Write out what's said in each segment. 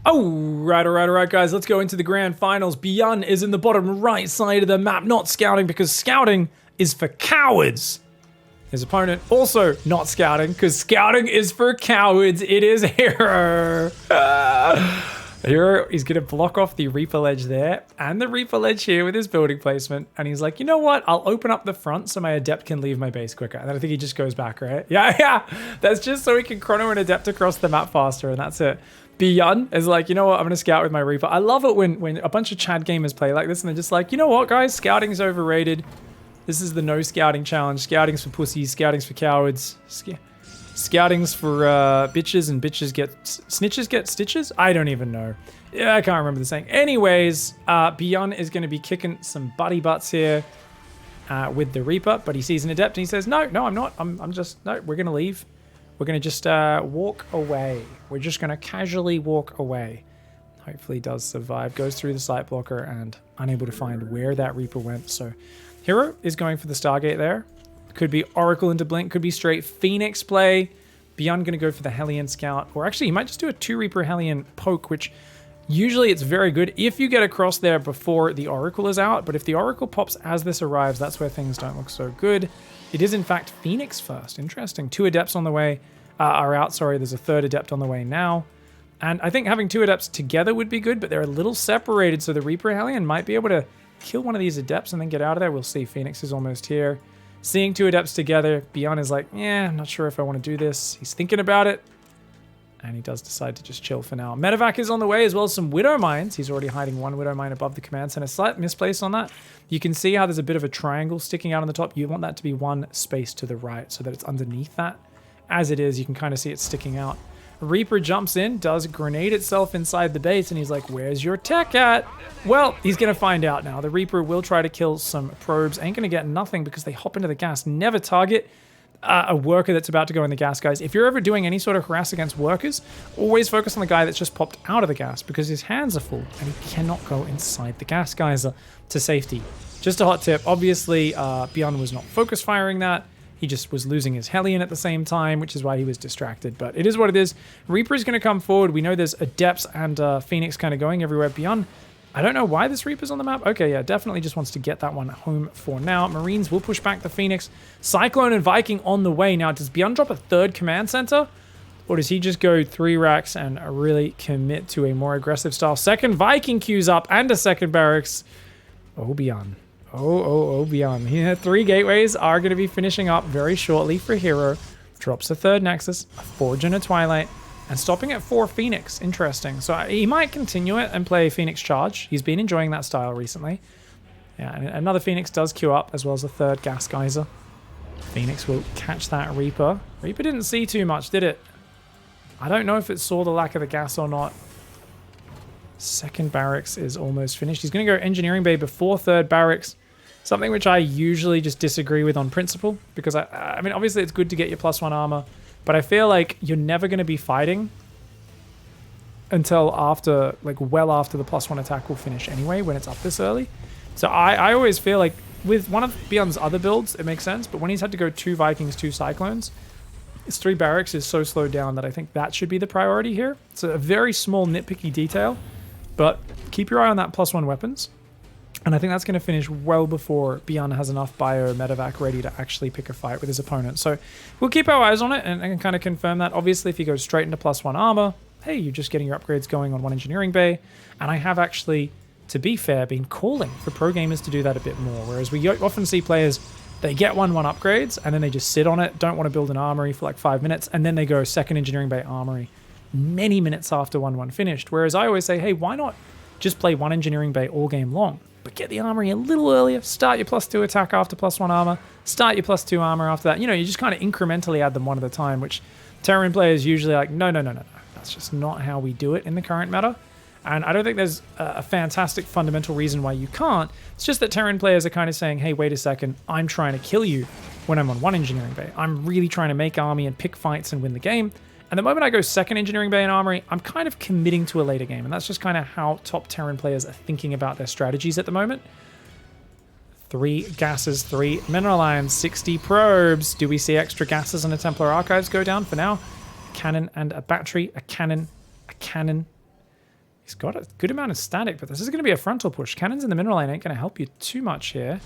Alright, guys. Let's go into the grand finals. Byun is in the bottom right side of the map, not scouting because scouting is for cowards. His opponent also not scouting because scouting is for cowards. It is herO. herO is going to block off the Reaper ledge there and the Reaper ledge here with his building placement. And he's like, you know what? I'll open up the front so my Adept can leave my base quicker. And then I think he just goes back, right? Yeah. That's just so he can chrono an Adept across the map faster, and that's it. Byun is like, you know what? I'm going to scout with my Reaper. I love it when a bunch of Chad gamers play like this and they're just like, you know what, guys? Scouting's overrated. This is the no scouting challenge. Scouting's for pussies. Scouting's for cowards. Scouting's for bitches, and bitches snitches get stitches? I don't even know. Yeah, I can't remember the saying. Anyways, Byun is going to be kicking some buddy butts here with the Reaper, but he sees an Adept and he says, no, I'm not. I'm just, no, we're going to leave. We're going to just walk away. We're just going to casually walk away. Hopefully does survive. Goes through the sight blocker and unable to find where that Reaper went. So herO is going for the Stargate there. Could be Oracle into Blink. Could be straight Phoenix play. Byun going to go for the Hellion Scout. Or actually, he might just do a 2 Reaper Hellion poke, which usually it's very good if you get across there before the Oracle is out. But if the Oracle pops as this arrives, that's where things don't look so good. It is, in fact, Phoenix first. Interesting. 2 Adepts on the way. Are out, sorry. There's a 3rd Adept on the way now. And I think having 2 Adepts together would be good, but they're a little separated, so the Reaper Hellion might be able to kill one of these Adepts and then get out of there. We'll see. Phoenix is almost here. Seeing 2 Adepts together, Byun is like, yeah, I'm not sure if I want to do this. He's thinking about it. And he does decide to just chill for now. Medevac is on the way, as well as some Widow Mines. He's already hiding 1 Widow Mine above the command center. Slight misplace on that. You can see how there's a bit of a triangle sticking out on the top. You want that to be 1 space to the right so that it's underneath that. As it is, you can kind of see it sticking out. Reaper jumps in, does grenade itself inside the base, and he's like, where's your tech at? Well, he's going to find out now. The Reaper will try to kill some probes. Ain't going to get nothing because they hop into the gas. Never target a worker that's about to go in the gas, guys. If you're ever doing any sort of harass against workers, always focus on the guy that's just popped out of the gas because his hands are full and he cannot go inside the gas geyser to safety. Just a hot tip. Obviously, Byun was not focus firing that. He just was losing his Hellion at the same time, which is why he was distracted. But it is what it is. Reaper is going to come forward. We know there's Adepts and Phoenix kind of going everywhere. Byun, I don't know why this Reaper's on the map. Okay, yeah, definitely just wants to get that one home for now. Marines will push back the Phoenix. Cyclone and Viking on the way. Now, does Byun drop a 3rd command center? Or does he just go 3 racks and really commit to a more aggressive style? 2nd Viking queues up and a 2nd barracks. Oh, Byun. Oh, Byun. Here, 3 gateways are going to be finishing up very shortly for herO. Drops a 3rd Nexus, a Forge and a Twilight, and stopping at 4 Phoenix. Interesting. So he might continue it and play Phoenix Charge. He's been enjoying that style recently. Yeah, and another Phoenix does queue up, as well as a 3rd Gas Geyser. Phoenix will catch that Reaper. Reaper didn't see too much, did it? I don't know if it saw the lack of the gas or not. 2nd barracks is almost finished. He's going to go Engineering Bay before 3rd barracks. Something which I usually just disagree with on principle. Because, I mean, obviously it's good to get your +1 armor. But I feel like you're never going to be fighting until after, like, well after the +1 attack will finish anyway, when it's up this early. So I always feel like with one of Byun's other builds, it makes sense. But when he's had to go 2 Vikings, 2 Cyclones, his 3 barracks is so slowed down that I think that should be the priority here. It's a very small nitpicky detail. But keep your eye on that +1 weapons. And I think that's going to finish well before Byun has enough bio medevac ready to actually pick a fight with his opponent. So we'll keep our eyes on it and kind of confirm that. Obviously, if he goes straight into +1 armor, hey, you're just getting your upgrades going on 1 Engineering Bay. And I have actually, to be fair, been calling for pro gamers to do that a bit more. Whereas we often see players, they get 1-1 upgrades and then they just sit on it, don't want to build an armory for like 5 minutes, and then they go 2nd Engineering Bay armory many minutes after 1-1 finished. Whereas I always say, hey, why not just play 1 Engineering Bay all game long? But get the armory a little earlier, start your +2 attack after +1 armor, start your +2 armor after that. You know, you just kind of incrementally add them one at a time, which Terran players usually like, no. That's just not how we do it in the current meta. And I don't think there's a fantastic fundamental reason why you can't. It's just that Terran players are kind of saying, hey, wait a second, I'm trying to kill you when I'm on 1 Engineering Bay. I'm really trying to make army and pick fights and win the game. And the moment I go 2nd Engineering Bay and Armory, I'm kind of committing to a later game. And that's just kind of how top Terran players are thinking about their strategies at the moment. 3 gases, 3 mineral ions, 60 probes. Do we see extra gases and a Templar Archives go down for now? A cannon and a battery, a cannon, He's got a good amount of static, but this is going to be a frontal push. Cannons in the mineral lane ain't going to help you too much here.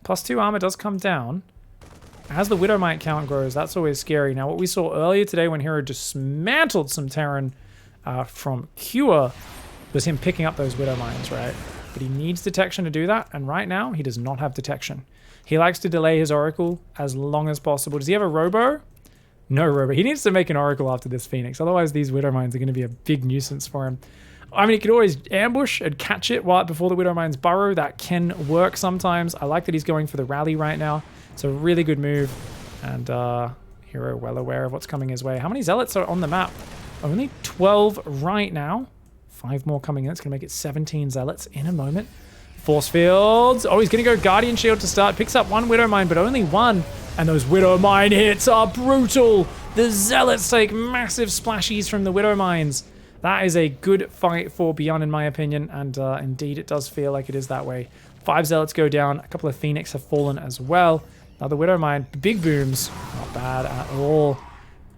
+2 armor does come down. As the Widowmite count grows, that's always scary. Now, what we saw earlier today when herO dismantled some Terran from Cure was him picking up those Widowmines, right? But he needs detection to do that, and right now, he does not have detection. He likes to delay his Oracle as long as possible. Does he have a Robo? No Robo. He needs to make an Oracle after this Phoenix, otherwise these Widowmines are going to be a big nuisance for him. I mean, he could always ambush and catch it before the Widowmines burrow. That can work sometimes. I like that he's going for the rally right now. It's a really good move. And herO well aware of what's coming his way. How many Zealots are on the map? Only 12 right now. 5 more coming in. It's going to make it 17 Zealots in a moment. Force fields. Oh, he's going to go Guardian Shield to start. Picks up 1 Widowmine, but only 1. And those Widowmine hits are brutal. The Zealots take massive splashies from the Widowmines. That is a good fight for Byun, in my opinion, and indeed it does feel like it is that way. 5 Zealots go down, a couple of Phoenix have fallen as well. Now the Widowmine, big booms, not bad at all.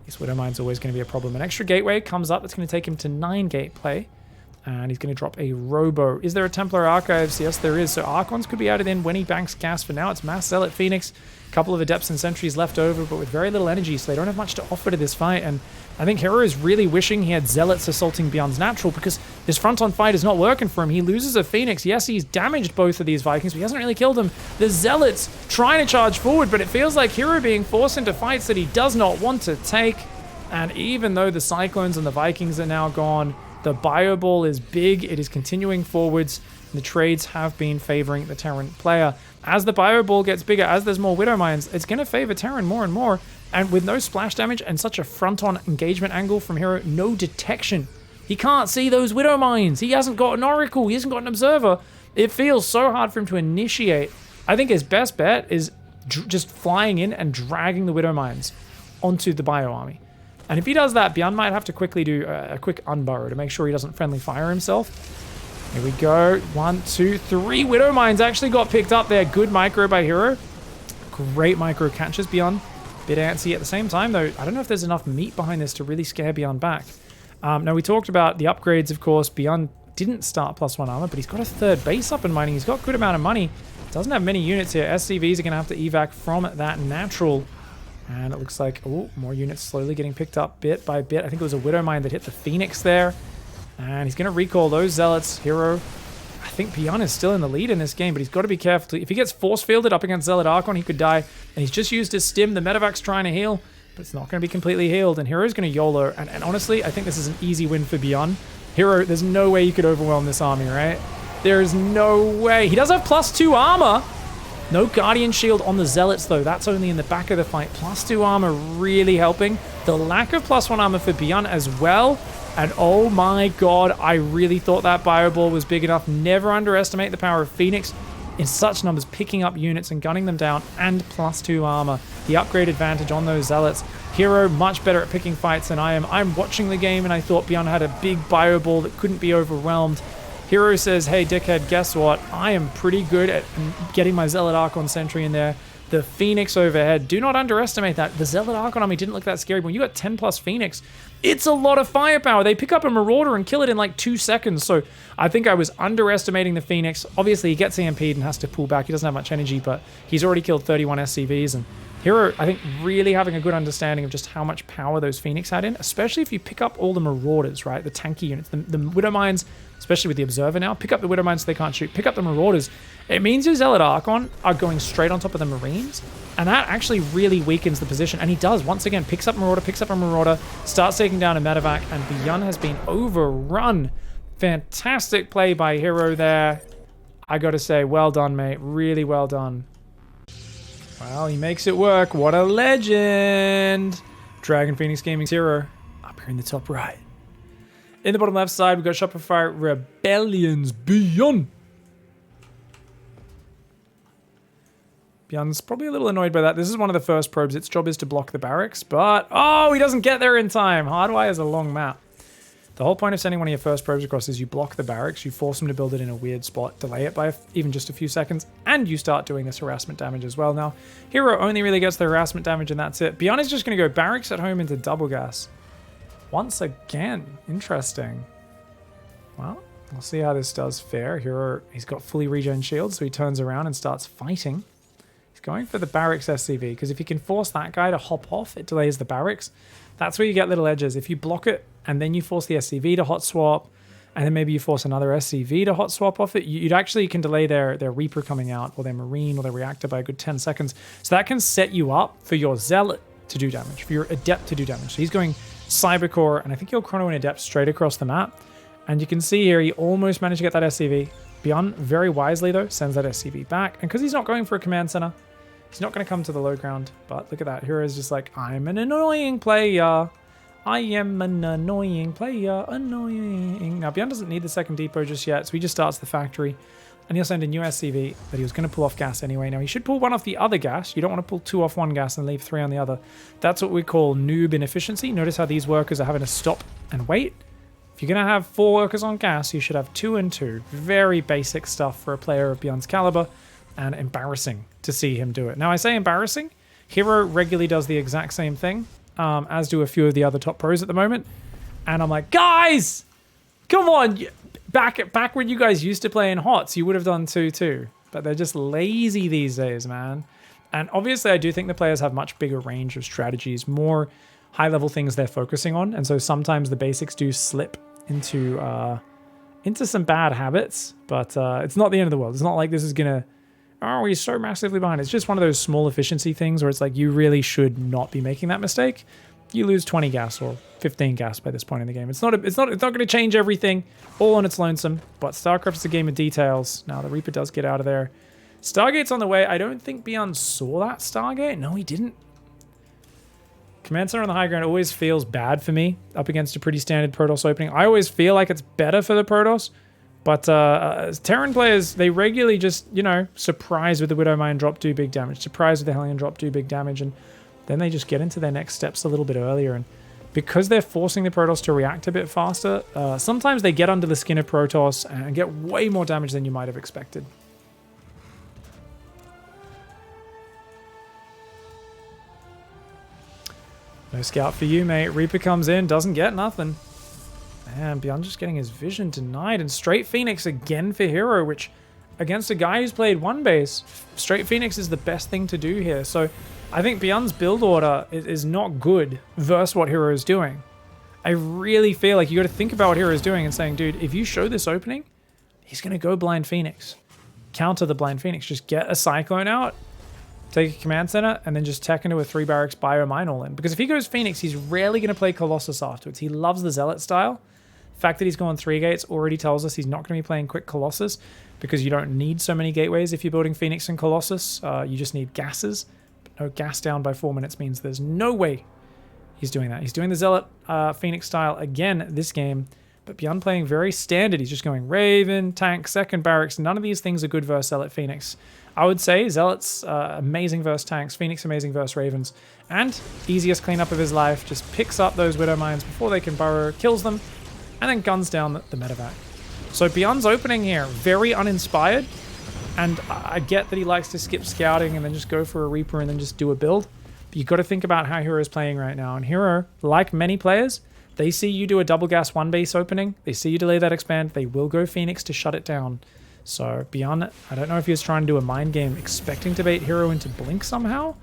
This Widowmine's always going to be a problem. An extra gateway comes up, that's going to take him to 9 gate play, and he's going to drop a Robo. Is there a Templar Archives? Yes, there is. So Archons could be added in when he banks gas. For now, it's Mass Zealot Phoenix, a couple of Adepts and Sentries left over, but with very little energy, so they don't have much to offer to this fight, and I think herO is really wishing he had Zealots assaulting Byun's natural, because this front-on fight is not working for him. He loses a Phoenix. Yes, he's damaged both of these Vikings, but he hasn't really killed them. The Zealots trying to charge forward, but it feels like herO being forced into fights that he does not want to take. And even though the Cyclones and the Vikings are now gone, the Bio Ball is big. It is continuing forwards. The trades have been favoring the Terran player. As the Bio Ball gets bigger, as there's more Widowmines, it's going to favor Terran more and more. And with no splash damage and such a front-on engagement angle from herO, no detection. He can't see those Widowmines. He hasn't got an Oracle. He hasn't got an Observer. It feels so hard for him to initiate. I think his best bet is just flying in and dragging the Widowmines onto the Bio Army. And if he does that, Byun might have to quickly do a quick unburrow to make sure he doesn't friendly fire himself. Here we go. 1, 2, 3 Widowmines actually got picked up there. Good micro by herO. Great micro catches Byun. Bit antsy at the same time, though. I don't know if there's enough meat behind this to really scare Byun back. Now, we talked about the upgrades, of course. Byun didn't start +1 armor, but he's got a 3rd base up and mining. He's got a good amount of money. Doesn't have many units here. SCVs are going to have to evac from that natural. And it looks like, oh, more units slowly getting picked up bit by bit. I think it was a Widowmine that hit the Phoenix there. And he's going to recall those Zealots. herO, I think Byun is still in the lead in this game, but he's got to be careful. If he gets force fielded up against Zealot Archon, he could die. And he's just used his stim. The Medevac's trying to heal, but it's not going to be completely healed. And herO's going to YOLO. And honestly, I think this is an easy win for Byun. herO, there's no way you could overwhelm this army, right? There is no way. He does have +2 armor. No Guardian Shield on the Zealots, though. That's only in the back of the fight. +2 armor really helping. The lack of +1 armor for Byun as well. And oh my god, I really thought that Bio Ball was big enough. Never underestimate the power of Phoenix in such numbers, picking up units and gunning them down, and +2 armor. The upgrade advantage on those Zealots. herO much better at picking fights than I am. I'm watching the game and I thought Byun had a big Bio Ball that couldn't be overwhelmed. herO says, hey dickhead, guess what? I am pretty good at getting my Zealot Archon Sentry in there. The Phoenix overhead, do not underestimate that. The Zealot Archon army didn't look that scary, but when you got 10+ Phoenix, it's a lot of firepower. They pick up a Marauder and kill it in like 2 seconds. So I think I was underestimating the Phoenix. Obviously, he gets EMP'd and has to pull back. He doesn't have much energy, but he's already killed 31 SCVs. And herO, I think, really having a good understanding of just how much power those Phoenix had in, especially if you pick up all the Marauders, right? The tanky units, the Widowmines, especially with the Observer now. Pick up the Widowmines so they can't shoot. Pick up the Marauders. It means your Zealot Archon are going straight on top of the Marines, and that actually really weakens the position. And he does, once again, picks up a Marauder, starts taking down a Medevac, and Byun has been overrun. Fantastic play by herO there. I gotta say, well done, mate. Really well done. Well, he makes it work. What a legend. Dragon Phoenix Gaming's herO up here in the top right. In the bottom left side, we've got Shopify Rebellion's Byun. Byun's probably a little annoyed by that. This is one of the first probes. Its job is to block the barracks, but oh, he doesn't get there in time. Hardwire is a long map. The whole point of sending one of your first probes across is you block the barracks, you force them to build it in a weird spot, delay it by even just a few seconds, and you start doing this harassment damage as well. Now, herO only really gets the harassment damage and that's it. Byun is just going to go barracks at home into double gas. Once again. Interesting. Well, we'll see how this does fare. herO, he's got fully regen shields, so he turns around and starts fighting. He's going for the barracks SCV, because if he can force that guy to hop off, it delays the barracks. That's where you get little edges. If you block it, and then you force the SCV to hot swap, and then maybe you force another SCV to hot swap off it, you'd actually can delay their Reaper coming out, or their Marine, or their Reactor by a good 10 seconds. So that can set you up for your Zealot to do damage, for your Adept to do damage. So he's going Cybercore, and I think he'll Chrono and Adept straight across the map. And you can see here, he almost managed to get that SCV. Byun, very wisely though, sends that SCV back. And because he's not going for a command center, he's not going to come to the low ground. But look at that, hero's just like, I'm an annoying player. I am an annoying player, annoying. Now, Byun doesn't need the second depot just yet, so he just starts the factory. And he'll send a new SCV that he was going to pull off gas anyway. Now, he should pull one off the other gas. You don't want to pull 2 off one gas and leave 3 on the other. That's what we call noob inefficiency. Notice how these workers are having to stop and wait. If you're going to have 4 workers on gas, you should have 2 and 2. Very basic stuff for a player of Byun's caliber, and embarrassing to see him do it. Now, I say embarrassing. herO regularly does the exact same thing, as do a few of the other top pros at the moment. And I'm like, guys, come on. Back when you guys used to play in HOTS, you would have done 2 too. But they're just lazy these days, man. And obviously, I do think the players have much bigger range of strategies, more high-level things they're focusing on. And so sometimes the basics do slip into some bad habits. But it's not the end of the world. It's not like this is going to, oh, he's so massively behind. It's just one of those small efficiency things where it's like you really should not be making that mistake. You lose 20 gas or 15 gas by this point in the game. It's not going to change everything all on its lonesome, but StarCraft is a game of details. Now the Reaper does get out of there. Stargate's on the way. I don't think Byun saw that Stargate. No, he didn't. Command Center on the high ground always feels bad for me up against a pretty standard Protoss opening. I always feel like it's better for the Protoss, but Terran players, they regularly just, you know, surprise with the Widow Mine drop, do big damage. Surprise with the Hellion drop, do big damage, and then they just get into their next steps a little bit earlier. And because they're forcing the Protoss to react a bit faster, sometimes they get under the skin of Protoss and get way more damage than you might have expected. No scout for you, mate. Reaper comes in, doesn't get nothing. Man, Byun just getting his vision denied. And straight Phoenix again for herO, which against a guy who's played one base, straight Phoenix is the best thing to do here. So I think Byun's build order is not good versus what herO is doing. I really feel like you got to think about what herO is doing and saying, dude, if you show this opening, he's going to go blind Phoenix. Counter the blind Phoenix. Just get a Cyclone out, take a command center, and then just tech into a 3 barracks bio mine all in. Because if he goes Phoenix, he's rarely going to play Colossus afterwards. He loves the Zealot style. The fact that he's gone 3 gates already tells us he's not going to be playing quick Colossus, because you don't need so many gateways if you're building Phoenix and Colossus. You just need gases. But no gas down by 4 minutes means there's no way he's doing that. He's doing the Zealot Phoenix style again this game, but Byun playing very standard. He's just going Raven, tank, second barracks. None of these things are good versus Zealot Phoenix. I would say Zealot's amazing versus tanks, Phoenix amazing versus Ravens, and easiest cleanup of his life. Just picks up those Widow Mines before they can burrow, kills them, and then guns down the medevac. So Byun's opening here, very uninspired, and I get that he likes to skip scouting and then just go for a Reaper and then just do a build. But you've got to think about how herO is playing right now. And herO, like many players, they see you do a double gas 1 base opening, they see you delay that expand, they will go Phoenix to shut it down. So Byun, I don't know if he was trying to do a mind game expecting to bait herO into blink somehow.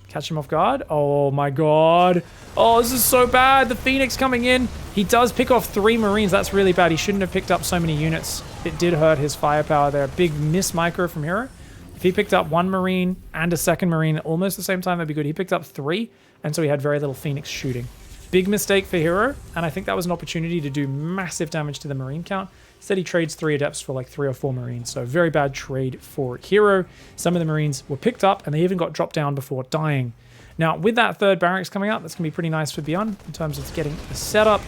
Catch him off guard. Oh my god. Oh, this is so bad. The Phoenix coming in. He does pick off 3 Marines. That's really bad. He shouldn't have picked up so many units. It did hurt his firepower there. Big miss micro from herO. If he picked up 1 Marine and a second Marine at almost the same time, that'd be good. He picked up 3, and so he had very little Phoenix shooting. Big mistake for herO, and I think that was an opportunity to do massive damage to the Marine count. Instead, he trades 3 Adepts for like 3 or 4 Marines, so very bad trade for herO. Some of the Marines were picked up, and they even got dropped down before dying. Now, with that 3rd barracks coming up, that's going to be pretty nice for Byun in terms of getting the setup.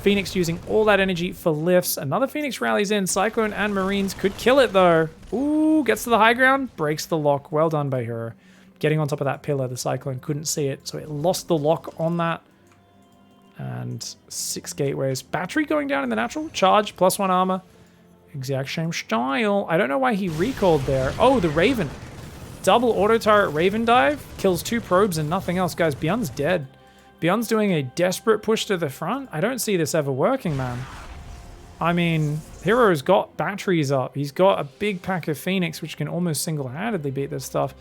Phoenix using all that energy for lifts. Another Phoenix rallies in. Cyclone and Marines could kill it, though. Ooh, gets to the high ground, breaks the lock. Well done by herO. Getting on top of that pillar, the Cyclone couldn't see it, so it lost the lock on that. And 6 gateways. Battery going down in the natural. Charge, +1 armor. Exact same style. I don't know why he recalled there. Oh, the Raven. Double auto turret Raven dive. Kills 2 probes and nothing else. Guys, Byun's dead. Byun's doing a desperate push to the front. I don't see this ever working, man. I mean, herO's got batteries up. He's got a big pack of Phoenix, which can almost single-handedly beat this stuff.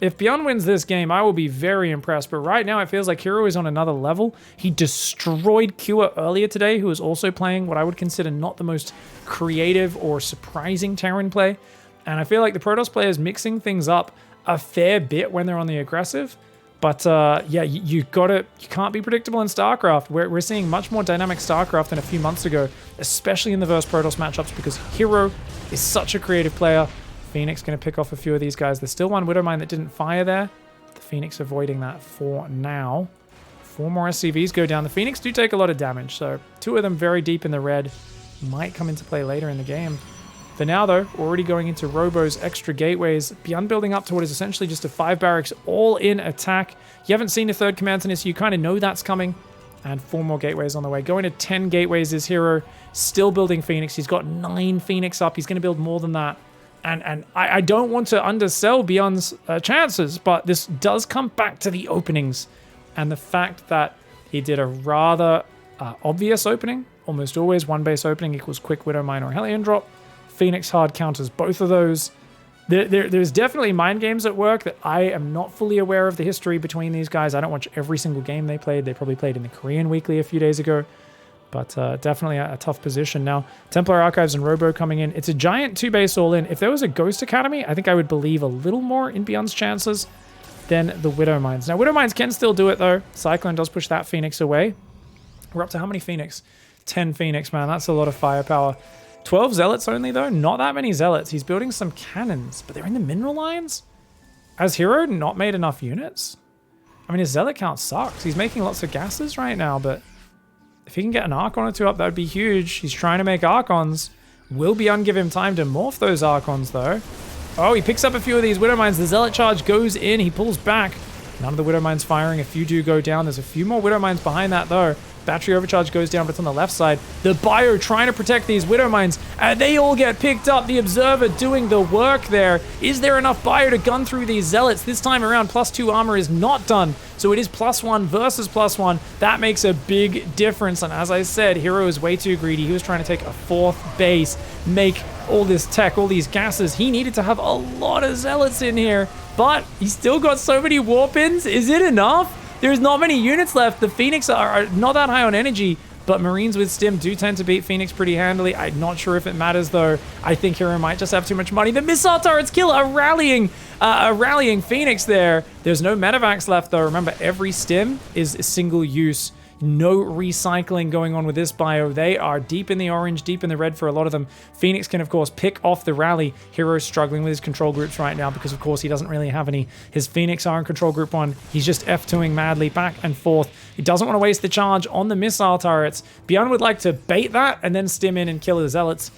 If Byun wins this game, I will be very impressed. But right now, it feels like herO is on another level. He destroyed Kua earlier today, who was also playing what I would consider not the most creative or surprising Terran play. And I feel like the Protoss player is mixing things up a fair bit when they're on the aggressive. But yeah, you can't be predictable in StarCraft. We're seeing much more dynamic StarCraft than a few months ago, especially in the versus Protoss matchups, because herO is such a creative player. Phoenix going to pick off a few of these guys. There's still one Widowmine that didn't fire there. The Phoenix avoiding that for now. 4 more SCVs go down. The Phoenix do take a lot of damage, so 2 of them very deep in the red. Might come into play later in the game. For now, though, already going into Robo's extra gateways. Byun building up to what is essentially just a 5 barracks all-in attack. You haven't seen a third command center, so you kind of know that's coming. And 4 more gateways on the way. Going to 10 gateways is herO. Still building Phoenix. He's got 9 Phoenix up. He's going to build more than that. And I don't want to undersell Byun's chances, but this does come back to the openings. And the fact that he did a rather obvious opening. Almost always one base opening equals quick Widowmine or Hellion drop. Phoenix hard counters both of those. There's definitely mind games at work that I am not fully aware of the history between these guys. I don't watch every single game they played. They probably played in the Korean Weekly a few days ago. But definitely a tough position. Now, Templar Archives and Robo coming in. It's a giant 2-base all-in. If there was a Ghost Academy, I think I would believe a little more in Byun's chances than the Widowmines. Now, Widowmines can still do it, though. Cyclone does push that Phoenix away. We're up to how many Phoenix? 10 Phoenix, man. That's a lot of firepower. 12 Zealots only, though. Not that many Zealots. He's building some cannons, but they're in the mineral lines? Has herO not made enough units? I mean, his Zealot count sucks. He's making lots of gases right now, but if he can get an Archon or 2 up, that would be huge. He's trying to make Archons. Will Byun give him time to morph those Archons, though? Oh, he picks up a few of these Widowmines. The Zealot charge goes in. He pulls back. None of the Widowmines firing. A few do go down. There's a few more Widowmines behind that, though. Battery overcharge goes down, but it's on the left side. The Bio trying to protect these Widowmines. They all get picked up. The Observer doing the work there. Is there enough Bio to gun through these Zealots? This time around, +2 armor is not done. So it is +1 versus +1. That makes a big difference. And as I said, herO is way too greedy. He was trying to take a 4th base, make all this tech, all these gases. He needed to have a lot of Zealots in here, but he's still got so many Warpins. Is it enough? There's not many units left. The Phoenix are not that high on energy, but Marines with Stim do tend to beat Phoenix pretty handily. I'm not sure if it matters, though. I think herO might just have too much money. The missile turrets kill a rallying Phoenix there. There's no medevacs left, though. Remember, every Stim is single use. No recycling going on with this bio. They are deep in the orange, deep in the red for a lot of them. Phoenix can, of course, pick off the rally. herO's struggling with his control groups right now because, of course, he doesn't really have any. His Phoenix are in control group 1. He's just F2ing madly back and forth. He doesn't want to waste the charge on the missile turrets. Byun would like to bait that and then stim in and kill the Zealots.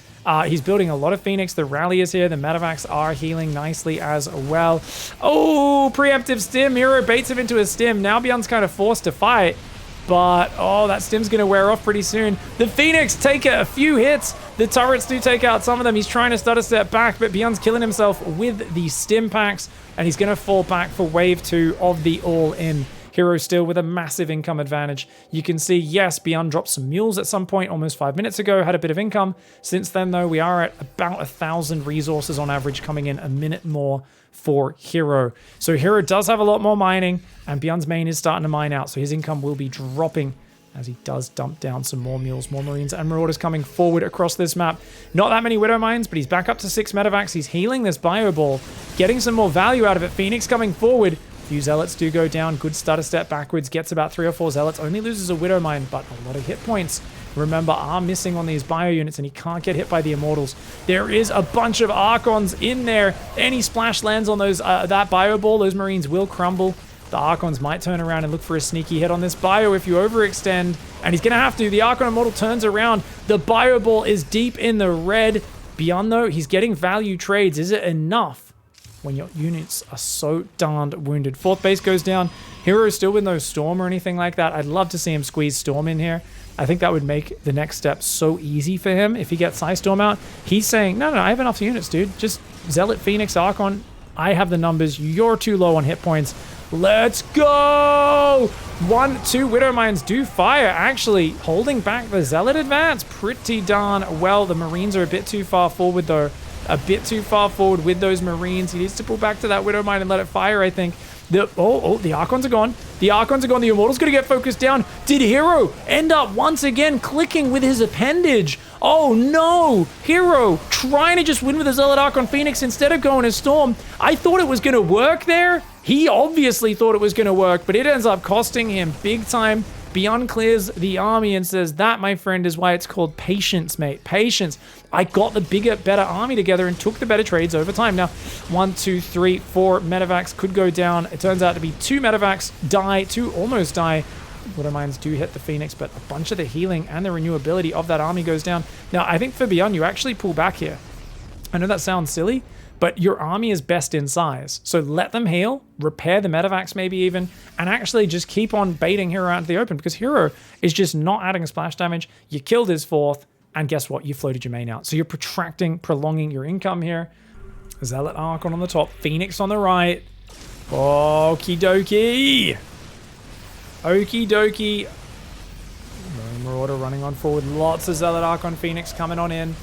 He's building a lot of Phoenix. The rally is here. The medevacs are healing nicely as well. Oh, preemptive stim. herO baits him into a stim. Now Byun's kind of forced to fight. But, oh, that stim's going to wear off pretty soon. The Phoenix take a few hits. The turrets do take out some of them. He's trying to stutter step back, but Byun's killing himself with the stim packs, and he's going to fall back for wave 2 of the all-in. herO still with a massive income advantage. You can see, yes, Byun dropped some mules at some point almost 5 minutes ago, had a bit of income. Since then, though, we are at about 1,000 resources on average, coming in a minute more for herO. So herO does have a lot more mining, and Byun's main is starting to mine out, so his income will be dropping as he does dump down some more mules, more Marines, and Marauders coming forward across this map. Not that many Widow Mines, but he's back up to 6 medevacs. He's healing this Bio Ball, getting some more value out of it. Phoenix coming forward. Few Zealots do go down. Good stutter step backwards. Gets about 3 or 4 Zealots. Only loses a Widow Mine, but a lot of hit points, remember, are missing on these Bio units, and he can't get hit by the Immortals. There is a bunch of Archons in there. Any splash lands on those that Bio Ball, those Marines will crumble. The Archons might turn around and look for a sneaky hit on this Bio if you overextend, and he's going to have to. The Archon Immortal turns around. The Bio Ball is deep in the red. Byun, though, he's getting value trades. Is it enough when your units are so darned wounded? 4th base goes down. herO still with no Storm or anything like that. I'd love to see him squeeze Storm in here. I think that would make the next step so easy for him if he gets Psy Storm out. He's saying, no, I have enough units, dude. Just Zealot, Phoenix, Archon. I have the numbers. You're too low on hit points. Let's go! 1, 2 Widow Mines do fire, actually holding back the Zealot advance pretty darn well. The Marines are a bit too far forward though. A bit too far forward with those Marines. He needs to pull back to that Widow Mine and let it fire, I think. The Archons are gone. The Archons are gone. The Immortal's going to get focused down. Did herO end up once again clicking with his appendage? Oh no! herO trying to just win with a Zealot Archon Phoenix instead of going to Storm. I thought it was going to work there. He obviously thought it was going to work, but it ends up costing him big time. Byun clears the army and says, that, my friend, is why it's called patience, mate. Patience. I got the bigger, better army together and took the better trades over time. Now, 1, 2, 3, 4 medevacs could go down. It turns out to be 2 medevacs die, 2 almost die. Widow Mines do hit the Phoenix, but a bunch of the healing and the renewability of that army goes down. Now, I think for Byun, you actually pull back here. I know that sounds silly, but your army is best in size. So let them heal, repair the medevacs maybe even, and actually just keep on baiting herO out into the open because herO is just not adding splash damage. You killed his 4th, and guess what? You floated your main out. So you're prolonging your income here. Zealot Archon on the top, Phoenix on the right. Okie dokie. Okie dokie. Marauder running on forward. Lots of Zealot Archon Phoenix coming on in.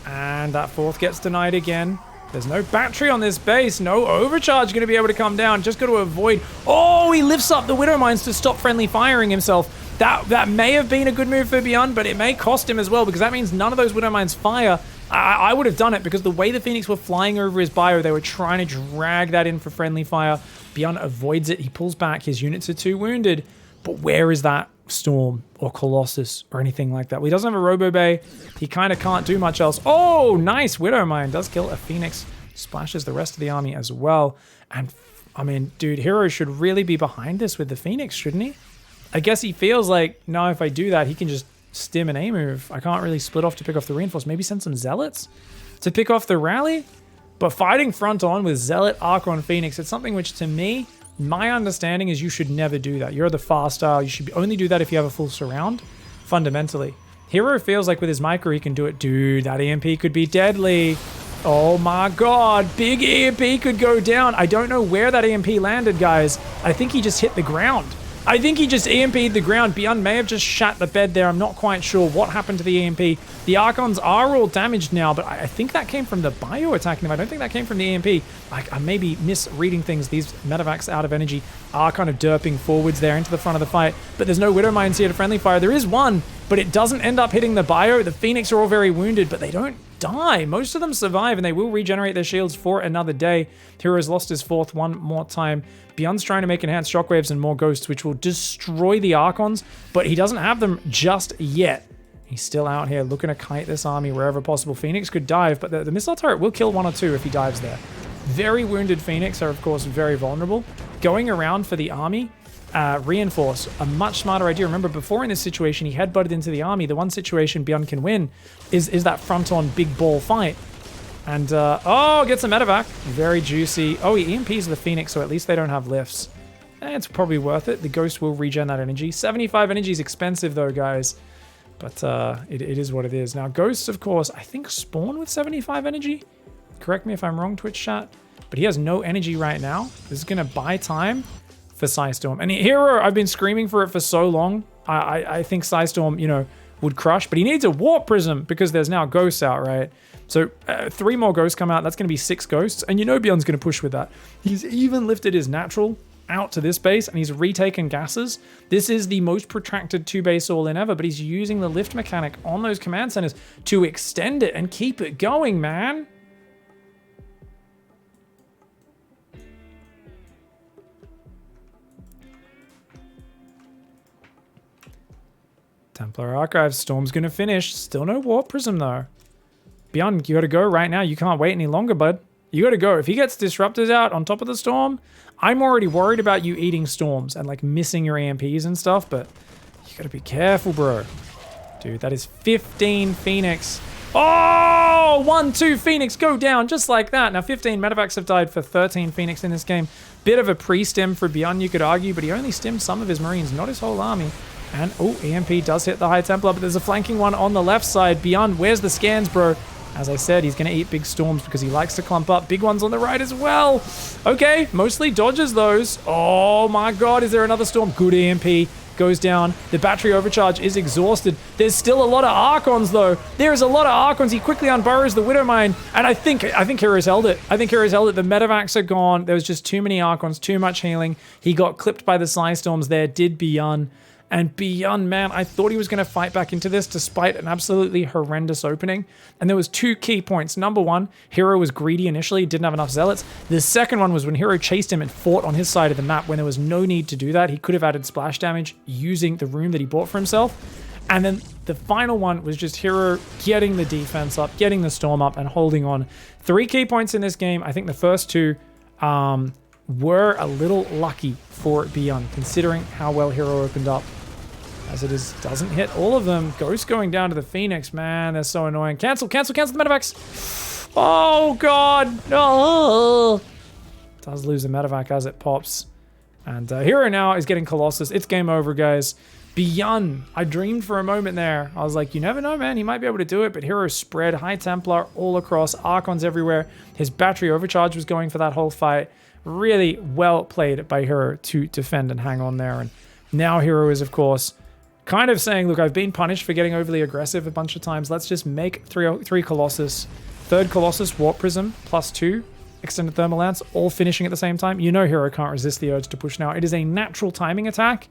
And that 4th gets denied again. There's no battery on this base. No overcharge going to be able to come down. Just got to avoid. Oh, he lifts up the Widow Mines to stop friendly firing himself. That may have been a good move for Byun, but it may cost him as well because that means none of those Widow Mines fire. I would have done it because the way the Phoenix were flying over his bio, they were trying to drag that in for friendly fire. Byun avoids it. He pulls back. His units are too wounded. But where is that Storm or Colossus or anything like that? Well, he doesn't have a Robo Bay. He kind of can't do much else. Oh, nice. Widow Mine does kill a Phoenix. Splashes the rest of the army as well. And, I mean, dude, herO should really be behind this with the Phoenix, shouldn't he? I guess he feels like, no, if I do that, he can just stim an A move. I can't really split off to pick off the reinforce. Maybe send some Zealots to pick off the rally? But fighting front on with Zealot, Archon, Phoenix, it's something which, to me, my understanding is you should never do that. You're the fast style. You should only do that if you have a full surround, fundamentally. herO feels like with his micro, he can do it. Dude, that EMP could be deadly. Oh my god, big EMP could go down. I don't know where that EMP landed, guys. I think he just hit the ground. I think he just EMP'd the ground. Byun may have just shat the bed there. I'm not quite sure what happened to the EMP. The Archons are all damaged now, but I think that came from the bio attacking them. I don't think that came from the EMP. I may be misreading things. These medevacs out of energy are kind of derping forwards there into the front of the fight, but there's no Widow Mines here to friendly fire. There is one, but it doesn't end up hitting the bio. The Phoenix are all very wounded, but they don't die. Most of them survive, and they will regenerate their shields for another day. herO's lost his 4th one more time. Byun's trying to make enhanced shockwaves and more ghosts, which will destroy the Archons, but he doesn't have them just yet. He's still out here looking to kite this army wherever possible. Phoenix could dive, but the missile turret will kill 1 or 2 if he dives there. Very wounded Phoenix are, of course, very vulnerable. Going around for the army, reinforce, a much smarter idea. Remember, before in this situation, he headbutted into the army. The one situation Byun can win is that front-on big ball fight. And, oh, gets a medevac. Very juicy. Oh, he EMPs the Phoenix, so at least they don't have lifts. It's probably worth it. The Ghost will regen that energy. 75 energy is expensive, though, guys. But it is what it is. Now, Ghosts, of course, I think spawn with 75 energy. Correct me if I'm wrong, Twitch chat. But he has no energy right now. This is going to buy time for Psystorm. And herO, I've been screaming for it for so long. I think Psystorm, you know, would crush. But he needs a Warp Prism because there's now Ghosts out, right? So 3 more Ghosts come out. That's going to be 6 Ghosts. And you know Byun's going to push with that. He's even lifted his natural out to this base, and he's retaken gases. This is the most protracted 2-base all-in ever, but he's using the lift mechanic on those command centers to extend it and keep it going, man. Templar Archives, Storm's gonna finish. Still no Warp Prism, though. Byun, you gotta go right now. You can't wait any longer, bud. You gotta go. If he gets Disruptors out on top of the Storm, I'm already worried about you eating Storms and like missing your EMPs and stuff, but you gotta be careful, bro. Dude, that is 15 Phoenix. Oh, 1, 2 Phoenix go down just like that. Now 15 medevacs have died for 13 Phoenix in this game. Bit of a pre-stim for Byun, you could argue, but he only stimmed some of his Marines, not his whole army. And, oh, EMP does hit the High Templar, but there's a flanking one on the left side. Byun, where's the scans, bro? As I said, he's going to eat big storms because he likes to clump up. Big ones on the right as well. Okay, mostly dodges those. Oh my god, is there another storm? Good EMP. Goes down. The battery overcharge is exhausted. There's still a lot of Archons though. There is a lot of Archons. He quickly unburrows the Widow Mine, and I think herO's held it. I think herO's held it. The medevacs are gone. There was just too many Archons, too much healing. He got clipped by the Psy Storms there, did Byun. And Byun, man, I thought he was going to fight back into this despite an absolutely horrendous opening. And there was 2 key points. Number one, herO was greedy initially, didn't have enough zealots. The second one was when herO chased him and fought on his side of the map when there was no need to do that. He could have added splash damage using the room that he bought for himself. And then the final one was just herO getting the defense up, getting the storm up, and holding on. 3 key points in this game. I think the first 2 were a little lucky for Byun, considering how well herO opened up. As it is, doesn't hit all of them. Ghost going down to the Phoenix, man. They're so annoying. Cancel the medevacs. Oh, God. No. Does lose the medevac as it pops. And herO now is getting Colossus. It's game over, guys. Byun. I dreamed for a moment there. I was like, you never know, man. He might be able to do it. But herO spread High Templar all across. Archons everywhere. His battery overcharge was going for that whole fight. Really well played by herO to defend and hang on there. And now herO is, of course, kind of saying, look, I've been punished for getting overly aggressive a bunch of times. Let's just make 3 Colossus. 3rd Colossus, Warp Prism, +2, Extended Thermal Lance, all finishing at the same time. You know herO can't resist the urge to push now. It is a natural timing attack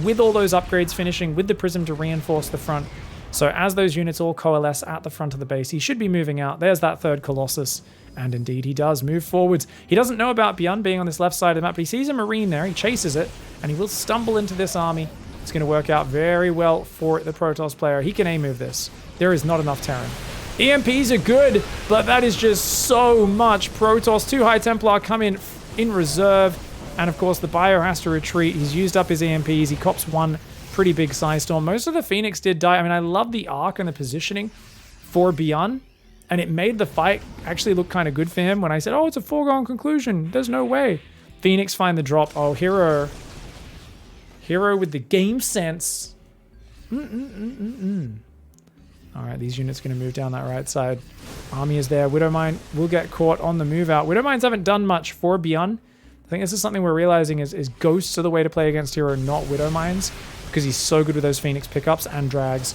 with all those upgrades finishing, with the Prism to reinforce the front. So as those units all coalesce at the front of the base, he should be moving out. There's that 3rd Colossus. And indeed he does move forwards. He doesn't know about Byun being on this left side of the map, but he sees a Marine there. He chases it, and he will stumble into this army. It's going to work out very well for the Protoss player. He can A-move this. There is not enough Terran. EMPs are good, but that is just so much Protoss. 2 High Templar come in reserve. And of course, the Bio has to retreat. He's used up his EMPs. He cops 1 pretty big Psy Storm. Most of the Phoenix did die. I mean, I love the arc and the positioning for Byun. And it made the fight actually look kind of good for him when I said, oh, it's a foregone conclusion. There's no way. Phoenix find the drop. Oh, herO with the game sense. All right, these units are going to move down that right side. Army is there. Widow Mine will get caught on the move out. Widow Mines haven't done much for Byun. I think this is something we're realizing is Ghosts are the way to play against herO, not Widow Mines, because he's so good with those Phoenix pickups and drags.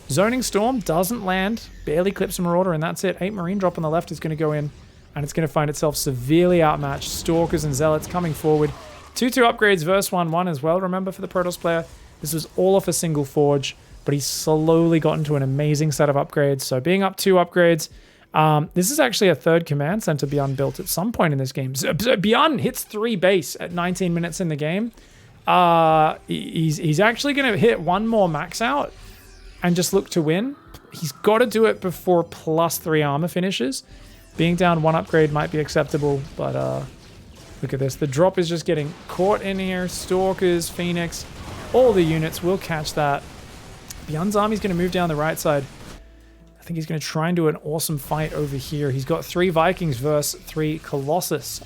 Zoning Storm doesn't land. Barely clips a Marauder, and that's it. 8 Marine drop on the left is going to go in, and it's going to find itself severely outmatched. Stalkers and Zealots coming forward. 2-2 upgrades versus 1-1 as well, remember, for the Protoss player. This was all off a single forge, but he's slowly gotten to an amazing set of upgrades. So being up 2 upgrades, this is actually a 3rd command center Byun built at some point in this game. So Byun hits 3 base at 19 minutes in the game. He's actually going to hit 1 more max out and just look to win. He's got to do it before +3 armor finishes. Being down 1 upgrade might be acceptable, but look at this. The drop is just getting caught in here. Stalkers, Phoenix, all the units will catch that. Byun's army's going to move down the right side. I think he's going to try and do an awesome fight over here. He's got 3 Vikings versus 3 Colossus.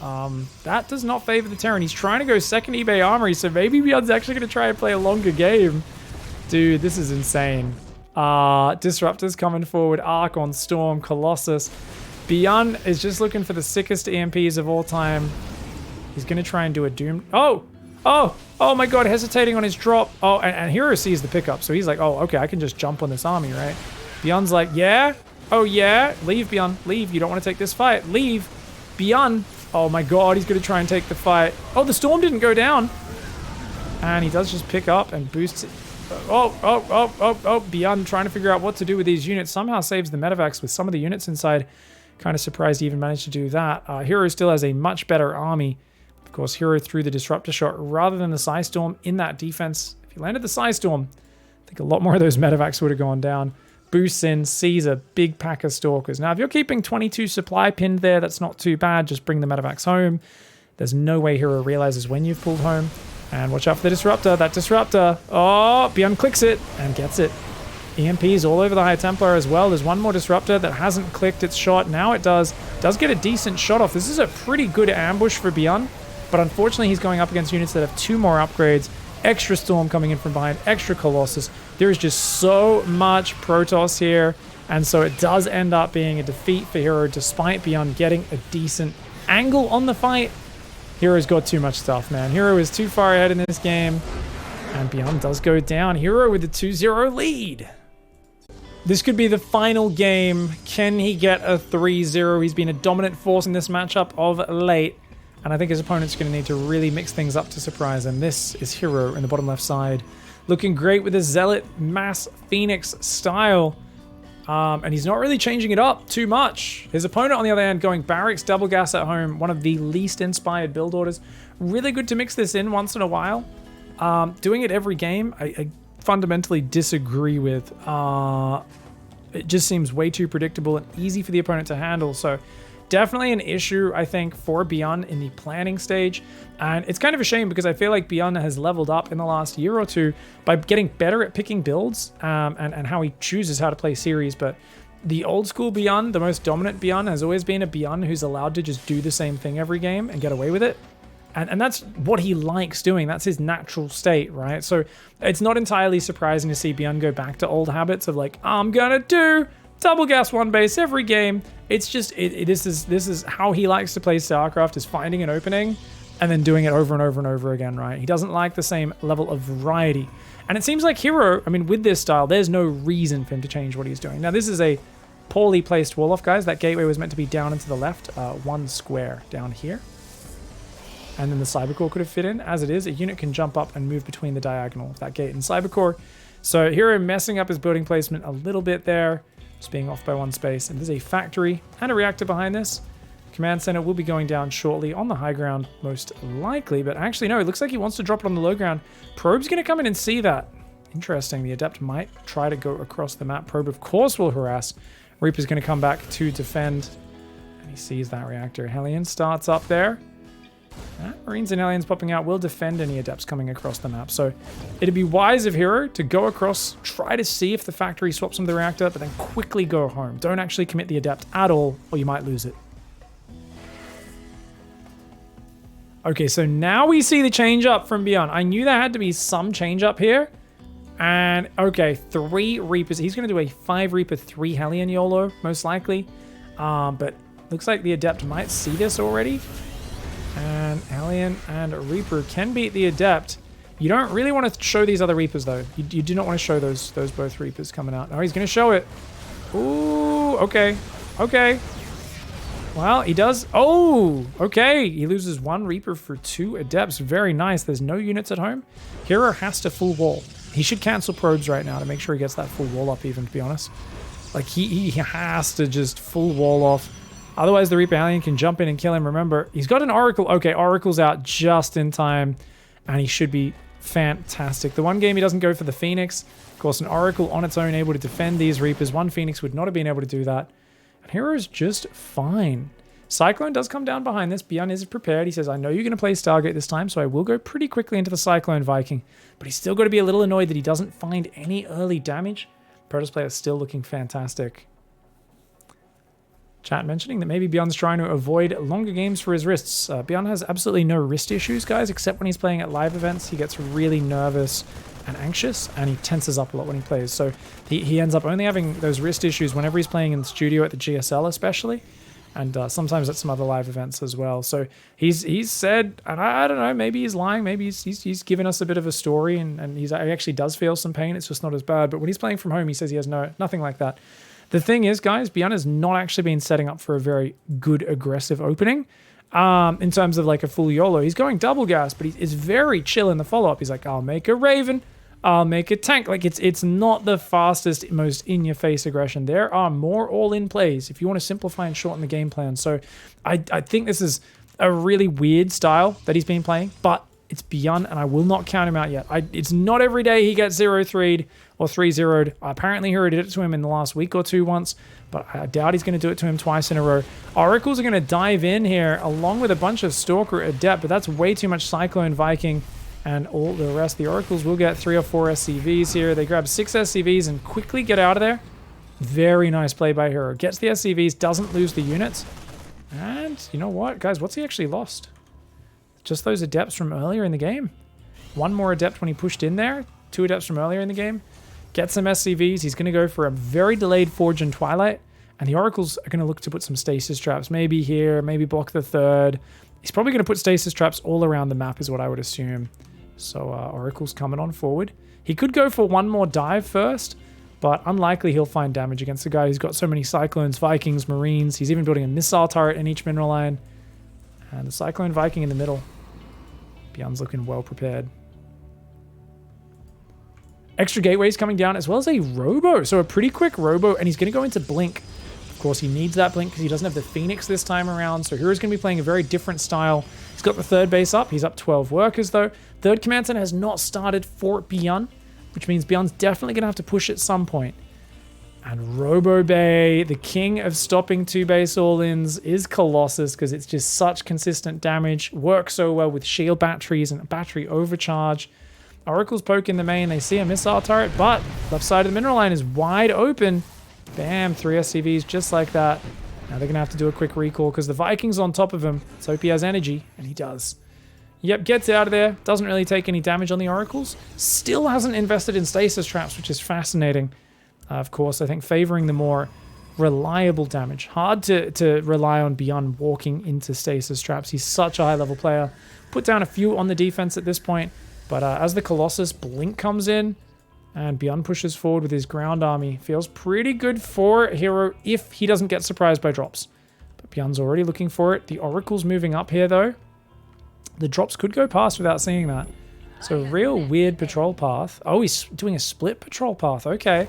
That does not favor the Terran. He's trying to go 2nd eBay Armory, so maybe Byun's actually going to try and play a longer game. Dude, this is insane. Disruptors coming forward. Archon, Storm, Colossus. Byun is just looking for the sickest EMPs of all time. He's going to try and do a Doom. Oh my god, hesitating on his drop. Oh, and herO sees the pickup, so he's like, oh, okay, I can just jump on this army, right? Byun's like, yeah? Oh, yeah? Leave, Byun. Leave. You don't want to take this fight. Leave. Byun. Oh my god, he's going to try and take the fight. Oh, the storm didn't go down. And he does just pick up and boosts it. Oh, Byun trying to figure out what to do with these units. Somehow saves the medevacs with some of the units inside. Kind of surprised he even managed to do that. herO still has a much better army. Of course, herO threw the Disruptor shot rather than the Psy Storm in that defense. If he landed the Psy Storm, I think a lot more of those medevacs would have gone down. Boosts in, sees a big pack of Stalkers. Now, if you're keeping 22 supply pinned there, that's not too bad. Just bring the medevacs home. There's no way herO realizes when you've pulled home. And watch out for the Disruptor. That Disruptor. Oh, Byun clicks it and gets it. EMPs all over the High Templar as well. There's one more Disruptor that hasn't clicked its shot. Now it does. Does get a decent shot off. This is a pretty good ambush for Byun. But unfortunately, he's going up against units that have 2 more upgrades. Extra Storm coming in from behind. Extra Colossus. There is just so much Protoss here. And so it does end up being a defeat for herO, despite Byun getting a decent angle on the fight. herO's got too much stuff, man. herO is too far ahead in this game. And Byun does go down. herO with the 2-0 lead. This could be the final game. Can he get a 3-0? He's been a dominant force in this matchup of late. And I think his opponent's going to need to really mix things up to surprise him. This is herO in the bottom left side. Looking great with his Zealot Mass Phoenix style. And he's not really changing it up too much. His opponent, on the other hand, going Barracks Double Gas at home, one of the least inspired build orders. Really good to mix this in once in a while. Doing it every game, I fundamentally disagree with. It just seems way too predictable and easy for the opponent to handle. So definitely an issue, I think, for Byun in the planning stage. And it's kind of a shame because I feel like Byun has leveled up in the last year or two by getting better at picking builds and how he chooses how to play series. But the old school Byun, the most dominant Byun, has always been a Byun who's allowed to just do the same thing every game and get away with it. And that's what he likes doing. That's his natural state, right? So it's not entirely surprising to see Byun go back to old habits of like, I'm gonna do double gas one base every game. It's just, this is how he likes to play StarCraft, is finding an opening and then doing it over and over and over again, right? He doesn't like the same level of variety. And it seems like herO, I mean, with this style, there's no reason for him to change what he's doing. Now, this is a poorly placed wall off, guys. That gateway was meant to be down and to the left, one square down here. And then the Cybercore could have fit in. As it is, a unit can jump up and move between the diagonal of that gate and Cybercore. So herO messing up his building placement a little bit there, just being off by one space. And there's a factory and a reactor behind this. Command center will be going down shortly on the high ground, most likely. But actually, no, it looks like he wants to drop it on the low ground. Probe's going to come in and see that. Interesting. The Adept might try to go across the map. Probe, of course, will harass. Reaper's going to come back to defend. And he sees that reactor. Hellion starts up there. Marines and Aliens popping out will defend any Adepts coming across the map. So it'd be wise of herO to go across, try to see if the factory swaps from the reactor, but then quickly go home. Don't actually commit the Adept at all, or you might lose it. Okay, so now we see the change up from Byun. I knew there had to be some change up here. And okay, 3 Reapers. He's going to do a 5 Reaper, 3 Hellion YOLO, most likely. But looks like the Adept might see this already. And Hellion and Reaper can beat the Adept. You don't really want to show these other Reapers, though. You do not want to show those both Reapers coming out. Oh, he's going to show it. Ooh, okay. Okay. Well, he does. Oh, okay. He loses 1 Reaper for 2 Adepts. Very nice. There's no units at home. herO has to full wall. He should cancel probes right now to make sure he gets that full wall up, even, to be honest. Like, he has to just full wall off. Otherwise, the Reaper Alien can jump in and kill him. Remember, he's got an Oracle. Okay, Oracle's out just in time, and he should be fantastic. The one game he doesn't go for the Phoenix. Of course, an Oracle on its own able to defend these Reapers. 1 Phoenix would not have been able to do that. And herO's just fine. Cyclone does come down behind this. Byun is prepared. He says, I know you're going to play Stargate this time, so I will go pretty quickly into the Cyclone Viking. But he's still got to be a little annoyed that he doesn't find any early damage. Protoss player is still looking fantastic. Chat mentioning that maybe Byun's trying to avoid longer games for his wrists. Byun has absolutely no wrist issues, guys, except when he's playing at live events. He gets really nervous and anxious, and he tenses up a lot when he plays. So he ends up only having those wrist issues whenever he's playing in the studio at the GSL especially, and sometimes at some other live events as well. So he's said, and I don't know, maybe he's lying, maybe he's given us a bit of a story, and he actually does feel some pain. It's just not as bad. But when he's playing from home, he says he has nothing like that. The thing is, guys, Byun has not actually been setting up for a very good aggressive opening in terms of like a full YOLO. He's going double gas, but he's very chill in the follow-up. He's like, I'll make a Raven, I'll make a tank. Like, it's not the fastest, most in-your-face aggression. There are more all-in plays if you want to simplify and shorten the game plan. So I think this is a really weird style that he's been playing, but it's Byun, and I will not count him out yet. It's not every day he gets 0-3'd or 3-0'd. Apparently, herO did it to him in the last week or two once, but I doubt he's going to do it to him twice in a row. Oracles are going to dive in here along with a bunch of Stalker Adept, but that's way too much Cyclone Viking and all the rest. The Oracles will get 3 or 4 SCVs here. They grab 6 SCVs and quickly get out of there. Very nice play by herO. Gets the SCVs, doesn't lose the units. And you know what, guys? What's he actually lost? Just those Adepts from earlier in the game. 1 more Adept when he pushed in there. 2 Adepts from earlier in the game. get some SCVs. He's going to go for a very delayed Forge and Twilight. And the Oracles are going to look to put some stasis traps. Maybe here, maybe block the third. He's probably going to put stasis traps all around the map is what I would assume. So Oracle's coming on forward. He could go for one more dive first, but unlikely he'll find damage against a guy who's got so many Cyclones, Vikings, Marines. He's even building a missile turret in each mineral line. And the Cyclone Viking in the middle. Byun's looking well prepared. Extra gateways coming down, as well as a Robo. So a pretty quick Robo, and he's going to go into Blink. Of course, he needs that Blink because he doesn't have the Phoenix this time around. So hero's going to be playing a very different style. He's got the third base up. He's up 12 workers, though. Third command center has not started for Byun, which means Byun's definitely going to have to push at some point. And Robo Bay, the king of stopping 2-base all-ins, is Colossus because it's just such consistent damage. Works so well with shield batteries and battery overcharge. Oracle's poke in the main. They see a missile turret, but left side of the mineral line is wide open. Bam, 3 SCVs just like that. Now they're going to have to do a quick recall because the Viking's on top of him. Let's hope he has energy, and he does. Yep, gets out of there. Doesn't really take any damage on the Oracles. Still hasn't invested in stasis traps, which is fascinating. Of course, I think favoring the more reliable damage. Hard to rely on Byun walking into stasis traps. He's such a high-level player. Put down a few on the defense at this point. But as the Colossus Blink comes in, and Byun pushes forward with his ground army, feels pretty good for herO if he doesn't get surprised by drops. But Byun's already looking for it. The Oracle's moving up here, though. The drops could go past without seeing that. So real weird patrol path. Oh, he's doing a split patrol path. Okay.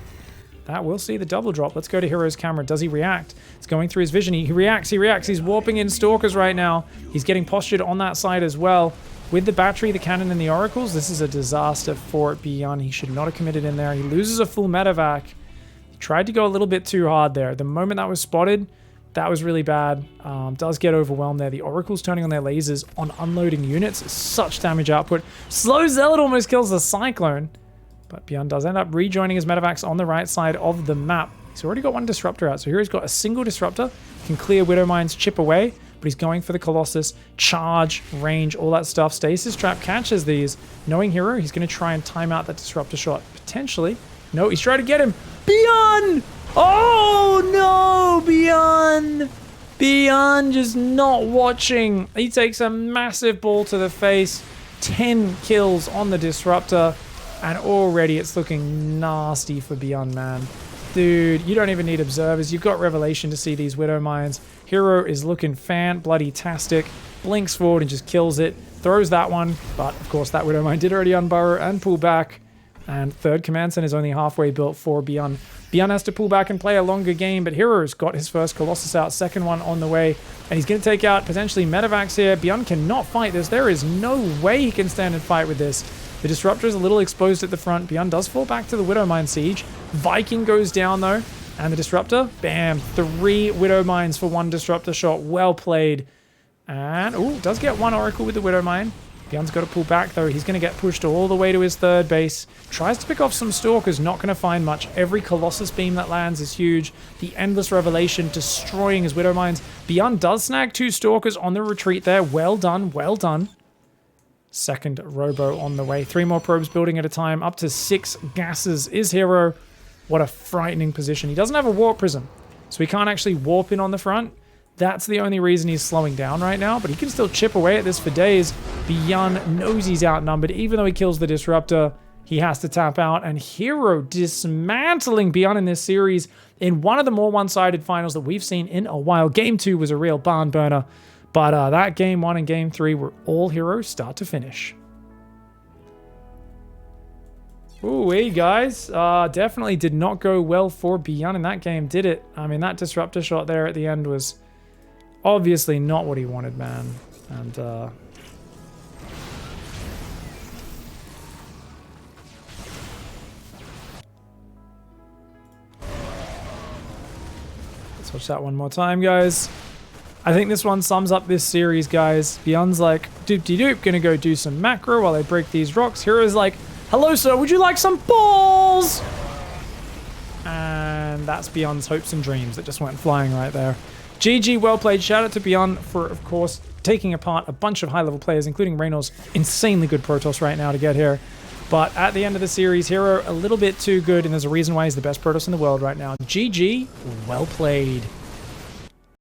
That will see the double drop. Let's go to herO's camera. Does he react? It's going through his vision. He reacts. He's warping in Stalkers right now. He's getting postured on that side as well. With the battery, the cannon, and the Oracles, this is a disaster for Byun. He should not have committed in there. He loses a full medevac. He tried to go a little bit too hard there. The moment that was spotted, that was really bad. Does get overwhelmed there. The Oracle's turning on their lasers on unloading units. Such damage output. Slow Zealot almost kills the Cyclone. But Byun does end up rejoining his medevacs on the right side of the map. He's already got one disruptor out. So here he's got a single disruptor. Can clear Widow Mines, chip away. But he's going for the Colossus, charge, range, all that stuff. Stasis Trap catches these. Knowing herO, he's going to try and time out that disruptor shot. Potentially. No, he's trying to get him. Byun! Oh, no, Byun! Byun just not watching. He takes a massive ball to the face. 10 kills on the disruptor. And already it's looking nasty for Byun, man. Dude, you don't even need observers. You've got Revelation to see these Widow Mines. herO is looking fan-bloody-tastic. Blinks forward and just kills it. Throws that one. But, of course, that Widow Mine did already unburrow and pull back. And third command center is only halfway built for Byun. Byun has to pull back and play a longer game, but herO's got his first Colossus out. Second one on the way. And he's going to take out potentially medevacs here. Byun cannot fight this. There is no way he can stand and fight with this. The Disruptor is a little exposed at the front. Byun does fall back to the Widow Mine siege. Viking goes down, though. And the Disruptor, bam, 3 Widow Mines for 1 Disruptor shot. Well played. And, ooh, does get 1 Oracle with the Widow Mine. Byun's got to pull back, though. He's going to get pushed all the way to his third base. Tries to pick off some Stalkers, not going to find much. Every Colossus beam that lands is huge. The Endless Revelation destroying his Widow Mines. Byun does snag 2 Stalkers on the retreat there. Well done, well done. Second Robo on the way. 3 more probes building at a time. Up to 6 gases is herO. What a frightening position. He doesn't have a warp prism, so he can't actually warp in on the front. That's the only reason he's slowing down right now, but he can still chip away at this for days. Byun knows he's outnumbered. Even though he kills the Disruptor, he has to tap out, and herO dismantling Byun in this series in one of the more one-sided finals that we've seen in a while. Game 2 was a real barn burner. But that Game 1 and Game 3 were all herO start to finish. Ooh, hey guys. Definitely did not go well for Byun in that game, did it? I mean, that Disruptor shot there at the end was obviously not what he wanted, man. And, let's watch that one more time, guys. I think this one sums up this series, guys. Byun's like, doop-de-doop, gonna go do some macro while they break these rocks. herO's like, hello, sir, would you like some balls? And that's Byun's hopes and dreams that just went flying right there. GG, well played. Shout out to Byun for, of course, taking apart a bunch of high-level players, including Reynolds. Insanely good Protoss right now to get here. But at the end of the series, herO a little bit too good, and there's a reason why he's the best Protoss in the world right now. GG, well played.